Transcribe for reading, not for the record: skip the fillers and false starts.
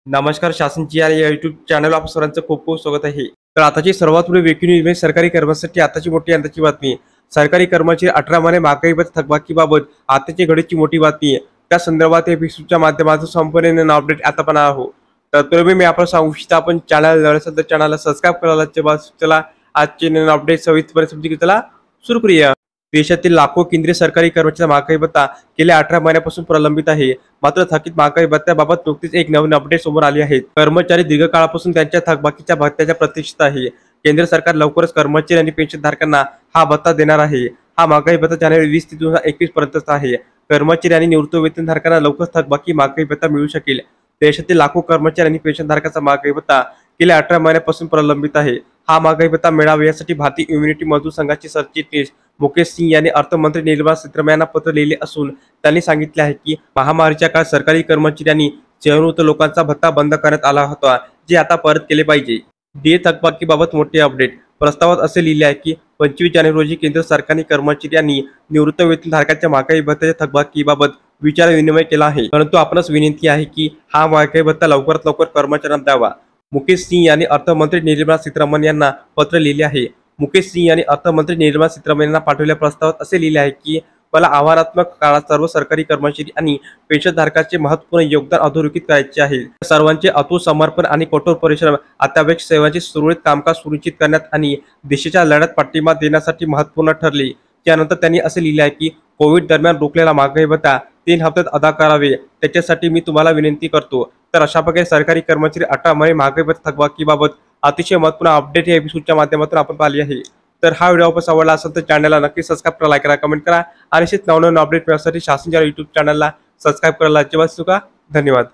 नमस्कार शासनची या YouTube channel आप सर्वांचं खूप खूप स्वागत आहे। तर आताची सर्वात मोठी ब्रेकिंग न्यूज म्हणजे सरकारी कर्मचाऱ्यांसाठी आताची मोठी अंदाची बातमी। सरकारी कर्मचारी 18 महिने महागाई भत्ता थकबाकीबाबत आताची घडीची मोठी बातमी आहे। त्या संदर्भात एपिसोडच्या माध्यमातून संपूर्ण अपडेट आता पण आहो। तर तुम्ही मी आपण सांगू इच्छिता आपण चॅनलला सबस्क्राइब करायला चला आजचे नवीन अपडेट सविस्तर समजून चला सुरू करूया। देशातील लाखो केंद्रीय सरकारी कर्मचारी महागाई भत्ता गेल्या 18 महिन्यापासून प्रलंबित आहे। मात्र थकीत महागाई भत्त्याबाबत नुकतीच एक नवीन अपडेट समोर आली आहे। कर्मचारी दीर्घकाळापासून त्यांच्या थकबाकीच्या भत्त्याच्या प्रतीक्षेत आहे। केंद्र सरकार लवकरच कर्मचारी आणि पेन्शनधारकांना हा भत्ता देणार आहे। हा महागाई भत्ता जानेवारी 20 ते 2021 पर्यंतचा आहे। कर्मचारी आणि निवृत्त वेतनधारकांना लवकरच थकबाकी महागाई भत्ता मिळू शकेल। देशातील लाखो कर्मचारी आणि पेन्शनधारकांचा महागाई भत्ता गेल्या 18 महिन्यापासून प्रलंबित आहे। हा महागाई भत्ता मिळावा यासाठी भारतीय इम्युनिटी मजदूर संघाचे सरचिटणीस मुकेश सिंग यांनी अर्थमंत्री निर्मला सीतारामन यांना पत्र लिहिले असून त्यांनी सांगितले आहे की महामारीच्या काळात सरकारी कर्मचारी आणि सेवानिवृत्त लोकांचा भत्ता बंद करण्यात आला होता, जे आता परत केले पाहिजे। डीए थकबाकीबाबत मोठे अपडेट। प्रस्तावात असे लिहिले आहे की 25 जानेवारी रोजी केंद्र सरकारने कर्मचारी आणि निवृत्त वेतनधारकांच्या महागाई भत्त्याच्या थकबाकीबाबत विचार विनिमय केला आहे, परंतु आपणास विनंती आहे की हा महागाई भत्ता लवकरात लवकर कर्मचाऱ्यांना द्यावा। मुकेश सिंग यांनी अर्थमंत्री निर्मला सीतारामन यांना पत्र लिहिले आहे। मुकेश सिंग यांनी अर्थमंत्री निर्मला सीतारामन यांना पाठवलेल्या प्रस्तावात असे लिहिले आहे की मला आव्हानात्मक काळात सर्व सरकारी कर्मचारी आणि पेन्शनधारकांचे महत्त्वपूर्ण योगदान अधोरेखित करायचे आहे। सर्वांचे अतुल समर्पण आणि कठोर परिश्रम अत्यावश्यक सेवांचे सुरळीत कामकाज सुनिश्चित करण्यात आणि देशाच्या लढ्यात पाठिंबा देण्यासाठी महत्त्वपूर्ण ठरले। त्यानंतर त्यांनी असे लिहिले आहे की कोविड दरम्यान रोखलेला महागाई भत्ता 3 हप्त्यात अदा करावे, त्याच्यासाठी मी तुम्हाला विनंती करतो। तर अशा प्रकारे सरकारी कर्मचारी 18 महिने महागाई भत्ता थकबाकीबाबत अतिशय महत्त्वपूर्ण अपडेट या एपिसोडच्या माध्यमातून आपण पाहिली आहे। तर हा व्हिडिओ आपल्याला आवडला असेल तर चॅनलला नक्की सबस्क्राइब करा, लाईक करा, कमेंट करा आणि असेच नवनवीन अपडेट मिळण्यासाठी शासनच्या यूट्यूब चॅनलला सबस्क्राइब करायला अजिबात विसरू नका। धन्यवाद।